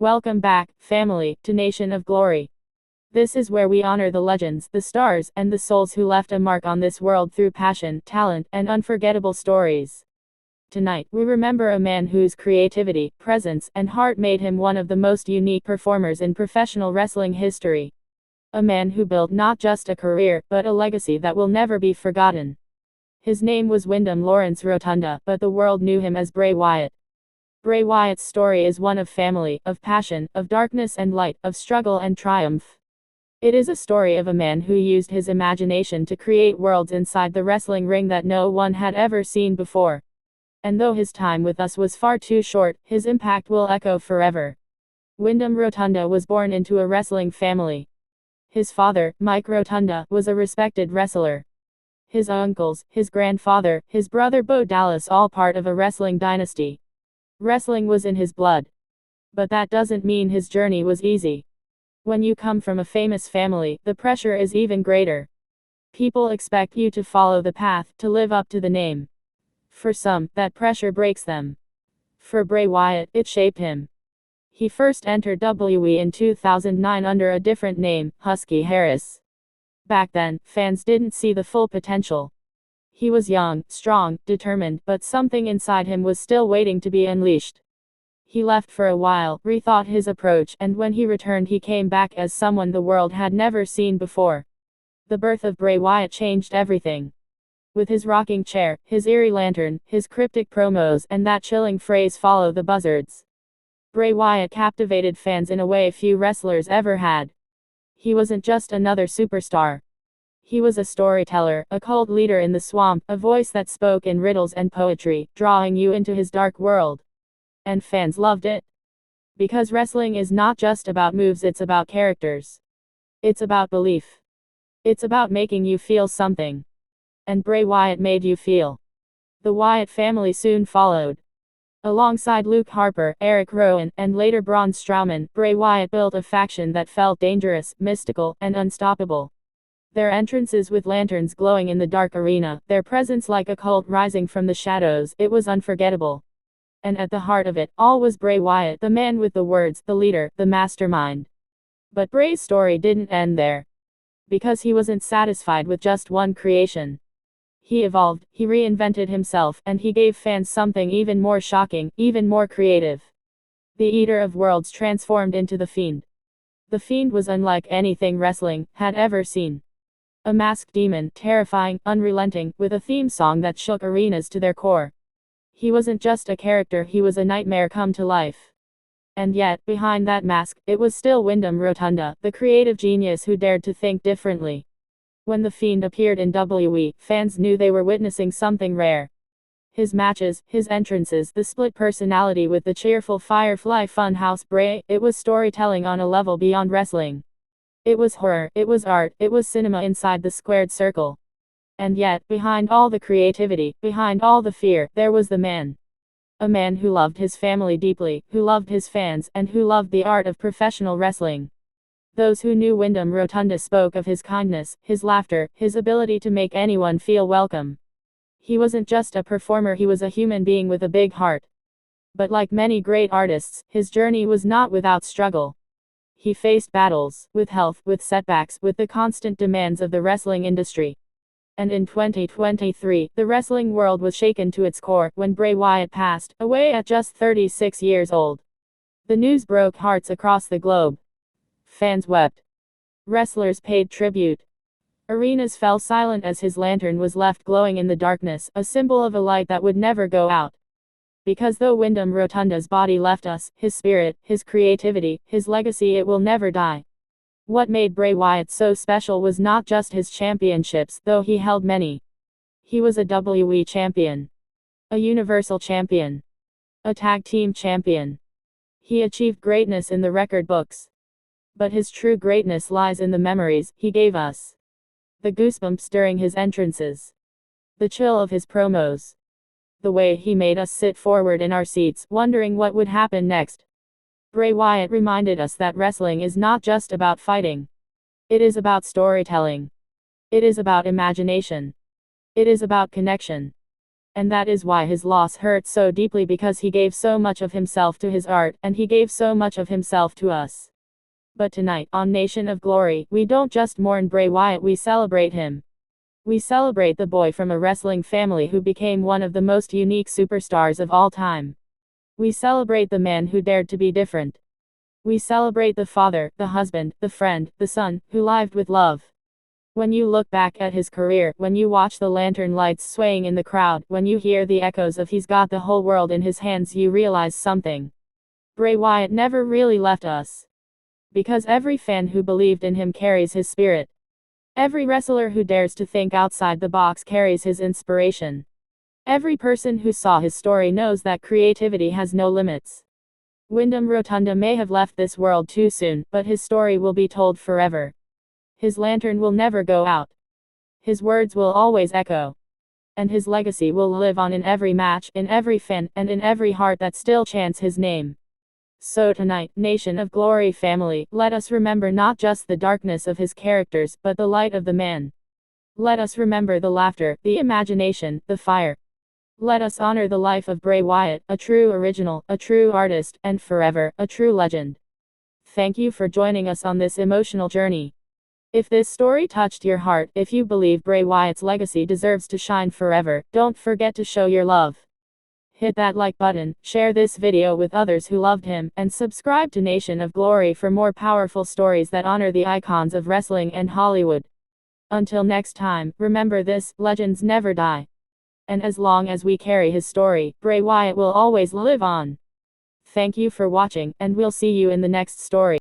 Welcome back, family, to Nation of Glory. This is where we honor the legends, the stars, and the souls who left a mark on this world through passion, talent, and unforgettable stories. Tonight, we remember a man whose creativity, presence, and heart made him one of the most unique performers in professional wrestling history. A man who built not just a career, but a legacy that will never be forgotten. His name was Windham Lawrence Rotunda, but the world knew him as Bray Wyatt. Bray Wyatt's story is one of family, of passion, of darkness and light, of struggle and triumph. It is a story of a man who used his imagination to create worlds inside the wrestling ring that no one had ever seen before. And though his time with us was far too short, his impact will echo forever. Windham Rotunda was born into a wrestling family. His father, Mike Rotunda, was a respected wrestler. His uncles, his grandfather, his brother Bo Dallas, all part of a wrestling dynasty. Wrestling was in his blood. But that doesn't mean his journey was easy. When you come from a famous family, the pressure is even greater. People expect you to follow the path, to live up to the name. For some, that pressure breaks them. For Bray Wyatt, it shaped him. He first entered WWE in 2009 under a different name, Husky Harris. Back then, fans didn't see the full potential. He was young, strong, determined, but something inside him was still waiting to be unleashed. He left for a while, rethought his approach, and when he returned he came back as someone the world had never seen before. The birth of Bray Wyatt changed everything. With his rocking chair, his eerie lantern, his cryptic promos, and that chilling phrase, "Follow the buzzards," Bray Wyatt captivated fans in a way few wrestlers ever had. He wasn't just another superstar. He was a storyteller, a cult leader in the swamp, a voice that spoke in riddles and poetry, drawing you into his dark world. And fans loved it. Because wrestling is not just about moves, it's about characters. It's about belief. It's about making you feel something. And Bray Wyatt made you feel. The Wyatt family soon followed. Alongside Luke Harper, Eric Rowan, and later Braun Strowman, Bray Wyatt built a faction that felt dangerous, mystical, and unstoppable. Their entrances with lanterns glowing in the dark arena, their presence like a cult rising from the shadows, it was unforgettable. And at the heart of it all was Bray Wyatt, the man with the words, the leader, the mastermind. But Bray's story didn't end there. Because he wasn't satisfied with just one creation. He evolved, he reinvented himself, and he gave fans something even more shocking, even more creative. The Eater of Worlds transformed into the Fiend. The Fiend was unlike anything wrestling had ever seen. A masked demon, terrifying, unrelenting, with a theme song that shook arenas to their core. He wasn't just a character, he was a nightmare come to life. And yet, behind that mask, it was still Windham Rotunda, the creative genius who dared to think differently. When the Fiend appeared in WWE, fans knew they were witnessing something rare. His matches, his entrances, the split personality with the cheerful Firefly Funhouse Bray, it was storytelling on a level beyond wrestling. It was horror, it was art, it was cinema inside the squared circle. And yet, behind all the creativity, behind all the fear, there was the man. A man who loved his family deeply, who loved his fans, and who loved the art of professional wrestling. Those who knew Windham Rotunda spoke of his kindness, his laughter, his ability to make anyone feel welcome. He wasn't just a performer, he was a human being with a big heart. But like many great artists, his journey was not without struggle. He faced battles, with health, with setbacks, with the constant demands of the wrestling industry. And in 2023, the wrestling world was shaken to its core when Bray Wyatt passed away at just 36 years old. The news broke hearts across the globe. Fans wept. Wrestlers paid tribute. Arenas fell silent as his lantern was left glowing in the darkness, a symbol of a light that would never go out. Because though Windham Rotunda's body left us, his spirit, his creativity, his legacy, it will never die. What made Bray Wyatt so special was not just his championships, though he held many. He was a WWE champion. A Universal champion. A tag team champion. He achieved greatness in the record books. But his true greatness lies in the memories he gave us. The goosebumps during his entrances. The chill of his promos. The way he made us sit forward in our seats, wondering what would happen next. Bray Wyatt reminded us that wrestling is not just about fighting. It is about storytelling. It is about imagination. It is about connection. And that is why his loss hurts so deeply, because he gave so much of himself to his art, and he gave so much of himself to us. But tonight, on Nation of Glory, we don't just mourn Bray Wyatt, we celebrate him. We celebrate the boy from a wrestling family who became one of the most unique superstars of all time. We celebrate the man who dared to be different. We celebrate the father, the husband, the friend, the son, who lived with love. When you look back at his career, when you watch the lantern lights swaying in the crowd, when you hear the echoes of "he's got the whole world in his hands," you realize something. Bray Wyatt never really left us. Because every fan who believed in him carries his spirit. Every wrestler who dares to think outside the box carries his inspiration. Every person who saw his story knows that creativity has no limits. Windham Rotunda may have left this world too soon, but his story will be told forever. His lantern will never go out. His words will always echo. And his legacy will live on in every match, in every fan, and in every heart that still chants his name. So tonight, Nation of Glory family, let us remember not just the darkness of his characters, but the light of the man. Let us remember the laughter, the imagination, the fire. Let us honor the life of Bray Wyatt, a true original, a true artist, and forever, a true legend. Thank you for joining us on this emotional journey. If this story touched your heart, if you believe Bray Wyatt's legacy deserves to shine forever, don't forget to show your love. Hit that like button, share this video with others who loved him, and subscribe to Nation of Glory for more powerful stories that honor the icons of wrestling and Hollywood. Until next time, remember this, legends never die. And as long as we carry his story, Bray Wyatt will always live on. Thank you for watching, and we'll see you in the next story.